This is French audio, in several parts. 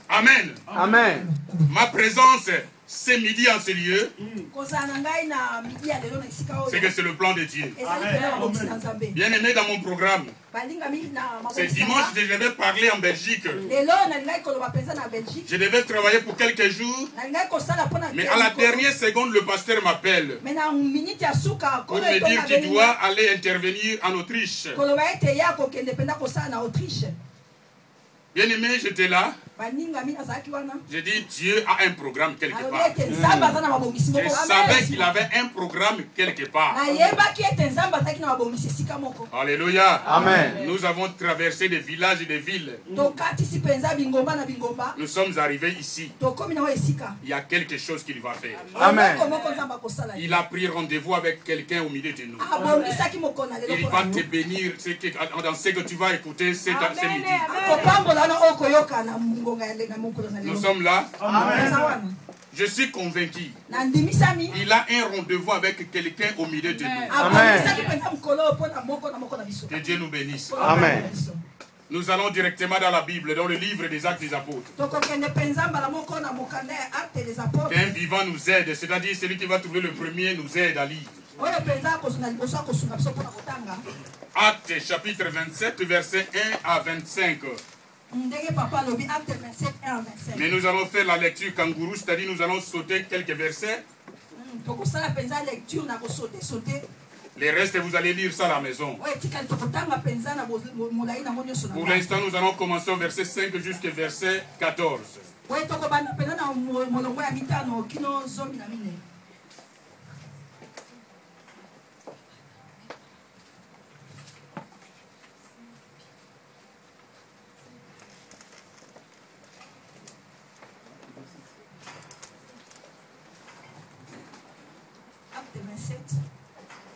Amen. Amen. Ma présence ce midi en ce lieu, c'est que c'est le plan de Dieu. Bien aimé dans mon programme, ce dimanche, je devais parler en Belgique. Je devais travailler pour quelques jours, mais à la dernière seconde, le pasteur m'appelle pour me dire qu'il doit aller intervenir en Autriche. Bien aimé, j'étais là. J'ai dit, Dieu a un programme quelque part. Je savais qu'il avait un programme quelque part. Alléluia. Amen. Nous avons traversé des villages et des villes. Nous sommes arrivés ici. Il y a quelque chose qu'il va faire. Amen. Il a pris rendez-vous avec quelqu'un au milieu de nous. Il va te bénir dans ce que tu vas écouter ce midi. Nous sommes là. Amen. Je suis convaincu. Il a un rendez-vous avec quelqu'un au milieu de nous. Amen. Que Dieu nous bénisse. Amen. Nous allons directement dans la Bible, dans le livre des Actes des Apôtres. Qu'un vivant nous aide, c'est-à-dire celui qui va trouver le premier nous aide à lire. Actes chapitre 27, versets 1 à 25. Mais nous allons faire la lecture kangourou, c'est-à-dire nous allons sauter quelques versets. Les restes, vous allez lire ça à la maison. Pour l'instant, nous allons commencer au verset 5 jusqu'au verset 14.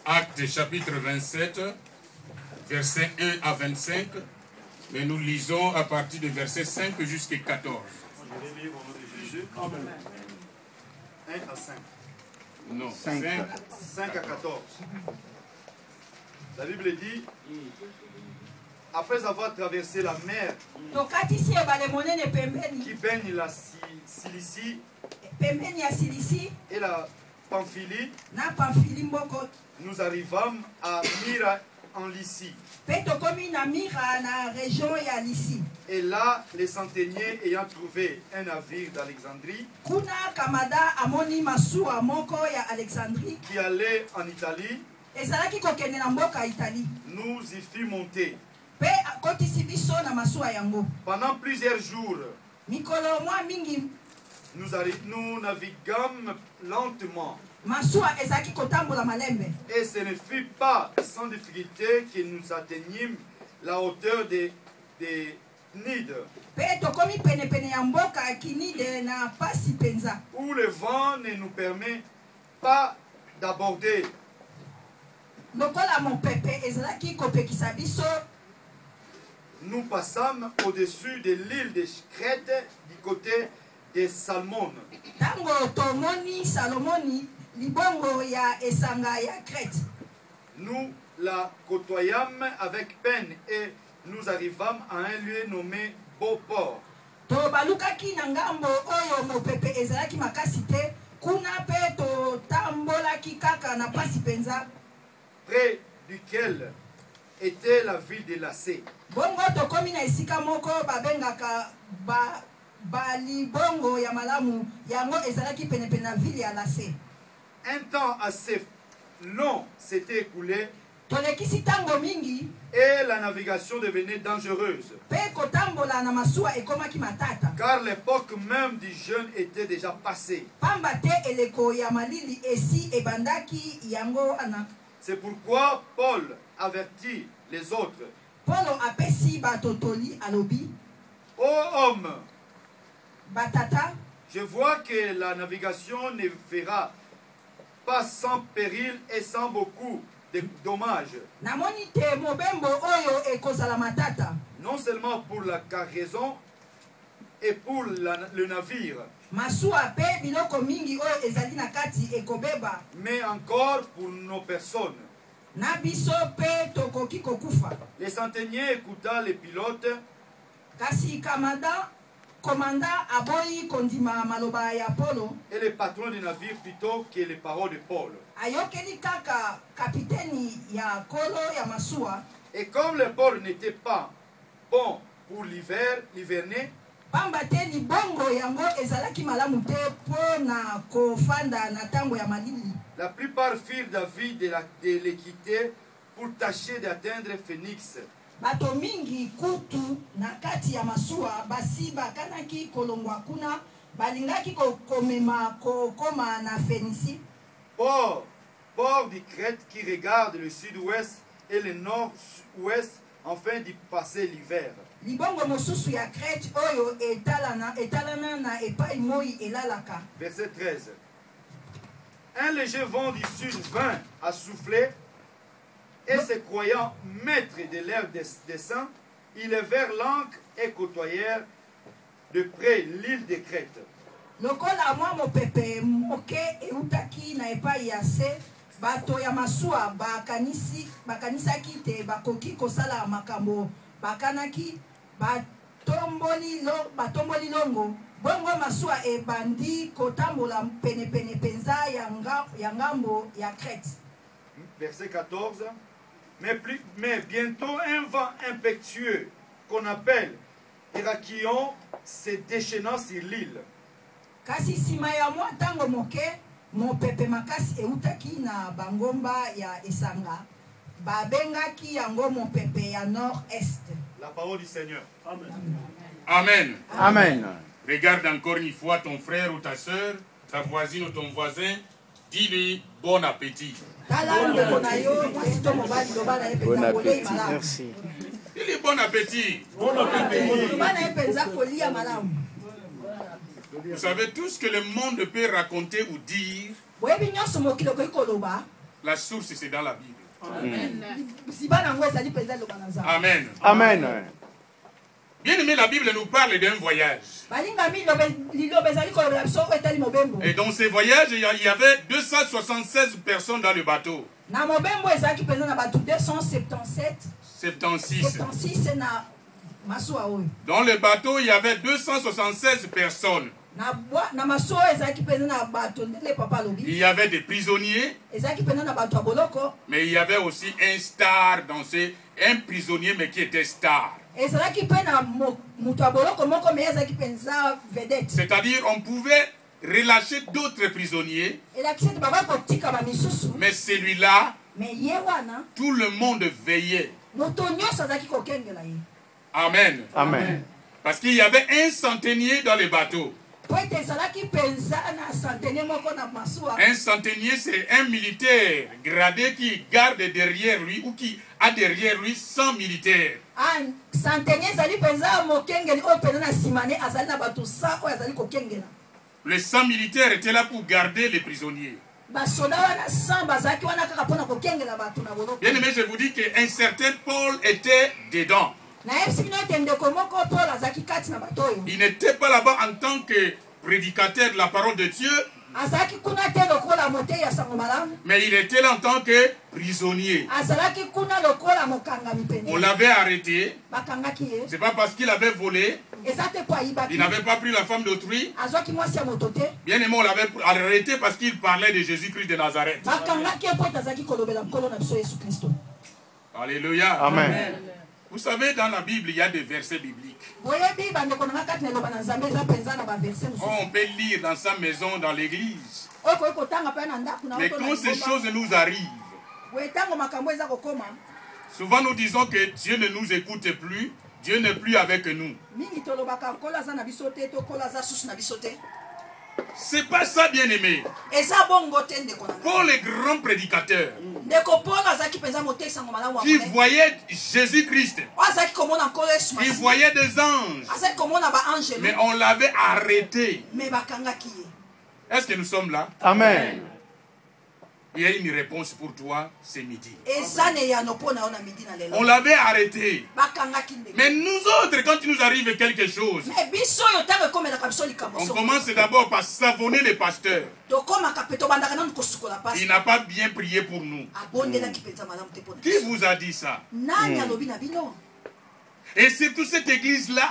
Actes chapitre 27, versets 1 à 25, mais nous lisons à partir du verset 5 jusqu'à 14. Je vais lire au nom de Jésus. Amen. 1 à 5. Non, 5 à 14. La Bible dit, après avoir traversé la mer qui baigne la Cilicie et la Pamphylie, nous arrivâmes à Myra en Lycie. Et là, les centeniers ayant trouvé un navire d'Alexandrie qui allait en Italie, nous y fûmes montés. Pendant plusieurs jours, nous naviguâmes lentement. Et ce ne fut pas sans difficulté que nous atteignîmes la hauteur des Nides, où le vent ne nous permet pas d'aborder. Nous passâmes au-dessus de l'île de Crète du côté de Salmon. Nous la côtoyâmes avec peine et nous arrivâmes à un lieu nommé Beauport. Près duquel était la ville de Lacé. Un temps assez long s'était écoulé et la navigation devenait dangereuse, car l'époque même du jeûne était déjà passée. C'est pourquoi Paul avertit les autres. Ô homme, je vois que la navigation ne fera pas sans péril et sans beaucoup de dommages. Non seulement pour la cargaison et pour le navire, mais encore pour nos personnes. Les centeniers écouta les pilotes Et le patron du navire plutôt que les paroles de Paul. Et comme le Paul n'était pas bon pour l'hiverner, la plupart firent d'avis de l'équité pour tâcher d'atteindre Phénix. Bato mingi kutu na kati ya masuwa basi bakanaki kolongwa kuna balingaki komema koma na Phénicie. Port du Crète qui regarde le sud-ouest et le nord-ouest afin d'y passer l'hiver. Libongo mosusu ya Crète oyo etalana na epai moi elalaka. Verset 13. Un léger vent du sud vint à souffler, et se croyant maîtres de leur dessein, ils levèrent l'ancre et côtoyèrent de près l'île de Crète. Lokola mwa mopepe moke eutaki na epai ya se, bato ya masuwa bakanisaki te bakoki kosala makambo, bakanaki batomboli longo, bongo masuwa ebandi kotambola pene penza ya ngambo ya Crète. Verset 14. Mais bientôt un vent impétueux qu'on appelle Hérakion se déchaînant sur l'île. Kasi sima ya mwa tango moke mopepe makasi eutaki na bangomba ya esanga babengaki yango mopepe ya nord-est. La parole du Seigneur. Amen. Amen. Amen. Regarde encore une fois ton frère ou ta soeur, ta voisine ou ton voisin, dis-lui bon appétit. Bon appétit, merci. Dis-lui bon appétit. Bon appétit. Vous savez tout ce que le monde peut raconter ou dire. La source c'est dans la Bible. Amen. Amen. Amen. Bien aimé, la Bible nous parle d'un voyage. Et dans ces voyages, il y avait 276 personnes dans le bateau. 76. Dans le bateau, il y avait 276 personnes. Il y avait des prisonniers, mais il y avait aussi un star dans un prisonnier mais qui était star. C'est-à-dire on pouvait relâcher d'autres prisonniers, mais celui-là, tout le monde veillait. Amen. Amen. Parce qu'il y avait un centenier dans le bateau. Un centenier, c'est un militaire gradé qui garde derrière lui ou qui a derrière lui 100 militaires. Les 100 militaires étaient là pour garder les prisonniers. Bien aimé, je vous dis qu'un certain Paul était dedans. Il n'était pas là-bas en tant que prédicateur de la parole de Dieu, mais il était là en tant que prisonnier. On l'avait arrêté. C'est pas parce qu'il avait volé. Il n'avait pas pris la femme d'autrui. Bien aimé, on l'avait arrêté parce qu'il parlait de Jésus-Christ de Nazareth. Alléluia. Amen. Vous savez, dans la Bible, il y a des versets bibliques. On peut lire dans sa maison, dans l'église. Mais quand ces choses nous arrivent, souvent nous disons que Dieu ne nous écoute plus, Dieu n'est plus avec nous. C'est pas ça, bien aimé. Pour les grands prédicateurs qui voyaient Jésus-Christ, qui voyaient des anges, mais on l'avait arrêté. Est-ce que nous sommes là? Amen. Il y a une réponse pour toi ce midi. On l'avait arrêté. Mais nous autres, quand il nous arrive quelque chose, on commence d'abord par savonner les pasteurs. Il n'a pas bien prié pour nous. Qui vous a dit ça? Et surtout cette église-là,